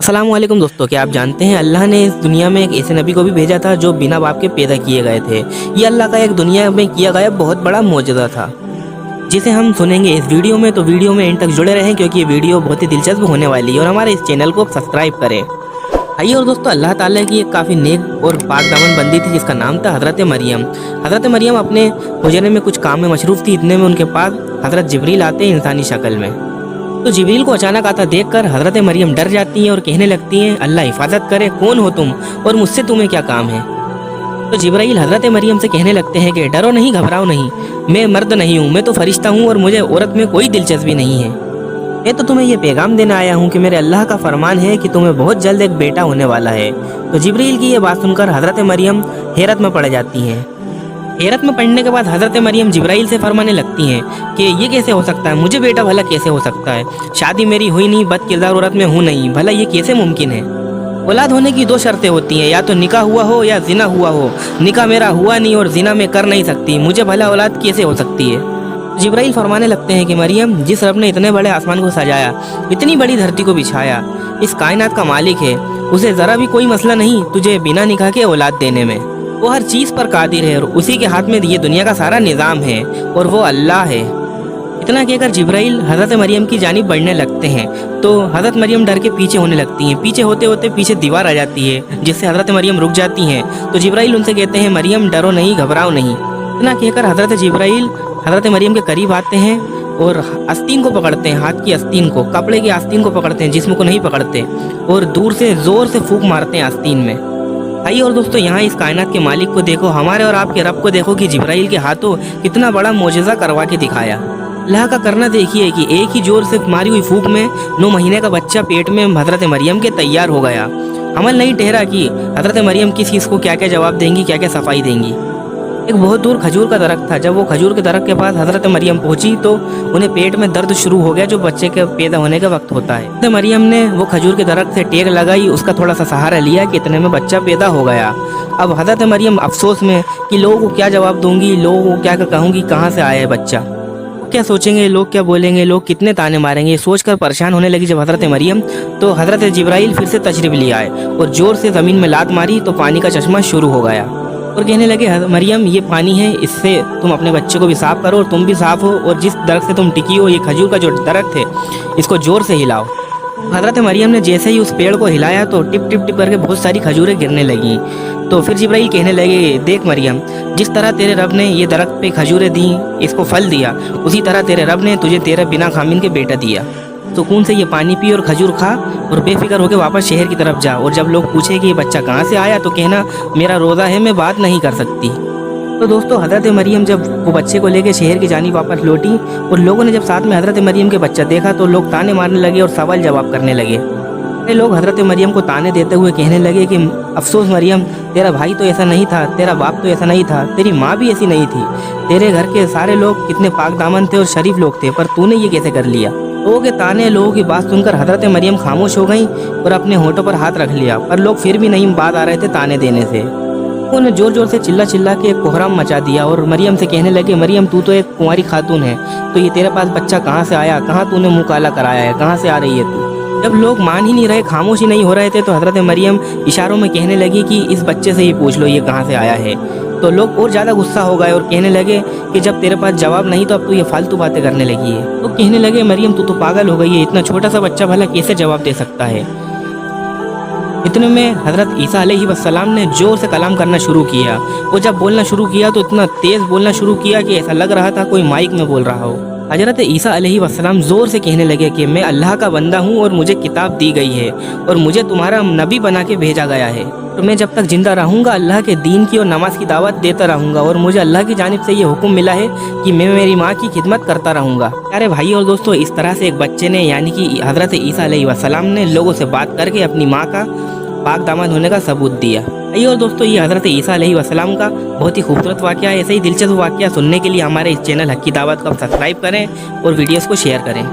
अस्सलाम वालेकुम दोस्तों, क्या आप जानते हैं अल्लाह ने इस दुनिया में एक ऐसे नबी को भी भेजा था जो बिना बाप के पैदा किए गए थे। ये अल्लाह का एक दुनिया में किया गया बहुत बड़ा मौजज़ा था जिसे हम सुनेंगे इस वीडियो में। तो वीडियो में एंड तक जुड़े रहें क्योंकि ये वीडियो बहुत ही दिलचस्प होने वाली है और हमारे इस चैनल को सब्सक्राइब करें। आइए और दोस्तों, अल्लाह ताला की एक काफ़ी नेक और पाक दामन बंदी थी जिसका नाम था हज़रत मरियम। हज़रत मरियम अपने हुजरे में कुछ काम में मशरूफ़ थी। इतने में उनके पास हज़रत जिब्रील आते हैं इंसानी शक्ल में। तो जिब्रील को अचानक आता देखकर हज़रत मरियम डर जाती हैं और कहने लगती हैं, अल्लाह हिफाजत करे, कौन हो तुम और मुझसे तुम्हें क्या काम है। तो जिब्राइल हज़रत मरियम से कहने लगते हैं कि डरो नहीं, घबराओ नहीं, मैं मर्द नहीं हूँ, मैं तो फरिश्ता हूँ और मुझे औरत में कोई दिलचस्पी नहीं है। मैं तो तुम्हें ये पैगाम देने आया हूँ कि मेरे अल्लाह का फरमान है कि तुम्हें बहुत जल्द एक बेटा होने वाला है। तो जिब्रील की ये बात सुनकर हज़रत मरियम हैरत में पड़ जाती हैं। हैरत में पड़ने के बाद हज़रत मरियम जिब्राइल से फरमाने लगती हैं कि ये कैसे हो सकता है, मुझे बेटा भला कैसे हो सकता है, शादी मेरी हुई नहीं, बद किरदार औरत में हूँ नहीं, भला ये कैसे मुमकिन है। औलाद होने की दो शर्तें होती हैं, या तो निकाह हुआ हो या जिना हुआ हो। निकाह मेरा हुआ नहीं और जिना मैं कर नहीं सकती, मुझे भला औलाद कैसे हो सकती है। जिब्राइल फरमाने लगते हैं कि मरियम, जिस रब ने इतने बड़े आसमान को सजाया, इतनी बड़ी धरती को बिछाया, इस कायनात का मालिक है, उसे ज़रा भी कोई मसला नहीं तुझे बिना निकाह के औलाद देने में। वो हर चीज़ पर कादिर है और उसी के हाथ में ये दुनिया का सारा निज़ाम है और वो अल्लाह है। इतना कहकर जिब्राइल हज़रत मरियम की जानिब बढ़ने लगते हैं तो हज़रत मरियम डर के पीछे होने लगती हैं। पीछे होते होते पीछे दीवार आ जाती है जिससे हज़रत मरियम रुक जाती हैं। तो जिब्राइल उनसे कहते हैं, मरियम डरो नहीं, घबराओ नहीं। इतना कहकर हज़रत जिब्राइल हज़रत मरियम के करीब आते हैं और आस्तीन को पकड़ते हैं, हाथ की आस्तीन को, कपड़े की आस्तीन को पकड़ते हैं, जिस्म को नहीं पकड़ते, और दूर से ज़ोर से फूंक मारते हैं आस्तीन में। आइए और दोस्तों, यहाँ इस कायनात के मालिक को देखो, हमारे और आपके रब को देखो कि जिब्राइल के हाथों कितना बड़ा मोजज़ा करवा के दिखाया। अल्लाह का करना देखिए कि एक ही जोर से मारी हुई फूंक में 9 महीने का बच्चा पेट में हज़रत मरियम के तैयार हो गया। अमल नहीं ठहरा कि हज़रत मरियम किस चीज़ को क्या क्या जवाब देंगी, क्या क्या सफाई देंगी। एक बहुत दूर खजूर का दरख्त था। जब वो खजूर के दरख्त के पास हज़रत मरियम पहुंची तो उन्हें पेट में दर्द शुरू हो गया जो बच्चे के पैदा होने का वक्त होता है। तो मरियम ने वो खजूर के दरख्त से टेक लगाई, उसका थोड़ा सा सहारा लिया कि इतने में बच्चा पैदा हो गया। अब हज़रत मरियम अफसोस में कि लोगों को क्या जवाब दूंगी, लोगों को क्या कहूँगी, कहाँ से आया है बच्चा, क्या सोचेंगे लोग, क्या बोलेंगे लोग, कितने ताने मारेंगे, ये सोचकर परेशान होने लगी जब हज़रत मरियम। तो हज़रत जिब्राइल फिर से तशरीफ़ ले आए और ज़ोर से ज़मीन में लात मारी तो पानी का चश्मा शुरू हो गया और कहने लगे, मरियम ये पानी है, इससे तुम अपने बच्चे को भी साफ करो और तुम भी साफ हो, और जिस दरख्त से तुम टिकी हो, ये खजूर का जो दरख्त है, इसको ज़ोर से हिलाओ। हज़रत मरियम ने जैसे ही उस पेड़ को हिलाया तो टिप टिप टिप करके बहुत सारी खजूरें गिरने लगीं। तो फिर जिब्राइल कहने लगे, देख मरियम, जिस तरह तेरे रब ने ये दरख्त पे खजूरें दी, इसको फल दिया, उसी तरह तेरे रब ने तुझे तेरा बिना खामिन के बेटा दिया। सुकून से ये पानी पी और खजूर खा और बेफिक्र होकर वापस शहर की तरफ जा, और जब लोग पूछे कि ये बच्चा कहाँ से आया तो कहना, मेरा रोज़ा है, मैं बात नहीं कर सकती। तो दोस्तों, हज़रत मरियम जब वो बच्चे को लेकर शहर की जानिब वापस लौटी और लोगों ने जब साथ में हज़रत मरियम के बच्चा देखा तो लोग ताने मारने लगे और सवाल जवाब करने लगे। लोग हज़रत मरियम को ताने देते हुए कहने लगे कि अफसोस मरियम, तेरा भाई तो ऐसा नहीं था, तेरा बाप तो ऐसा नहीं था, तेरी माँ भी ऐसी नहीं थी, तेरे घर के सारे लोग कितने पाक दामन थे और शरीफ लोग थे, पर तूने ये कैसे कर लिया। लोगों के ताने, लोगों की बात सुनकर हज़रत मरियम खामोश हो गई और अपने होठों पर हाथ रख लिया, पर लोग फिर भी नहीं बात आ रहे थे ताने देने से। उन्होंने जोर जोर से चिल्ला चिल्ला के एक कोहराम मचा दिया और मरियम से कहने लगे, मरियम तू तो एक कुंवारी खातून है, तो ये तेरे पास बच्चा कहाँ से आया, कहाँ तूने मुँह काला कराया है, कहाँ से आ रही है तू। जब लोग मान ही नहीं रहे, खामोश ही नहीं हो रहे थे, तो हज़रत मरियम इशारों में कहने लगी कि इस बच्चे से ही पूछ लो ये कहाँ से आया है। तो लोग और ज़्यादा गुस्सा हो गए और कहने लगे कि जब तेरे पास जवाब नहीं तो अब तू ये फालतू बातें करने लगी है। तो कहने लगे, मरियम तू तो पागल हो गई है, इतना छोटा सा बच्चा भला कैसे जवाब दे सकता है। इतने में हज़रत ईसा अलैहिस्सलाम ने जोर से कलाम करना शुरू किया। वो जब बोलना शुरू किया तो इतना तेज़ बोलना शुरू किया कि ऐसा लग रहा था कोई माइक में बोल रहा हो। हज़रत ईसा अलैहिस्सलाम ज़ोर से कहने लगे कि मैं अल्लाह का बंदा हूँ और मुझे किताब दी गई है और मुझे तुम्हारा नबी बना के भेजा गया है, और मैं जब तक ज़िंदा रहूँगा अल्लाह के दीन की और नमाज की दावत देता रहूँगा, और मुझे अल्लाह की जानिब से ये हुक्म मिला है कि मैं मेरी माँ की खिदमत करता रहूँगा। प्यारे भाई और दोस्तों, इस तरह से एक बच्चे ने यानी कि हज़रत ईसा अलैहिस्सलाम ने लोगों से बात करके अपनी माँ का पाक दामन होने का सबूत दिया। आइए और दोस्तों, ये हज़रत ईसा अलैहिस्सलाम का बहुत ही खूबसूरत वाक़या है। ऐसे ही दिलचस्प वाक़या सुनने के लिए हमारे इस चैनल हक की दावत को सब्सक्राइब करें और वीडियोस को शेयर करें।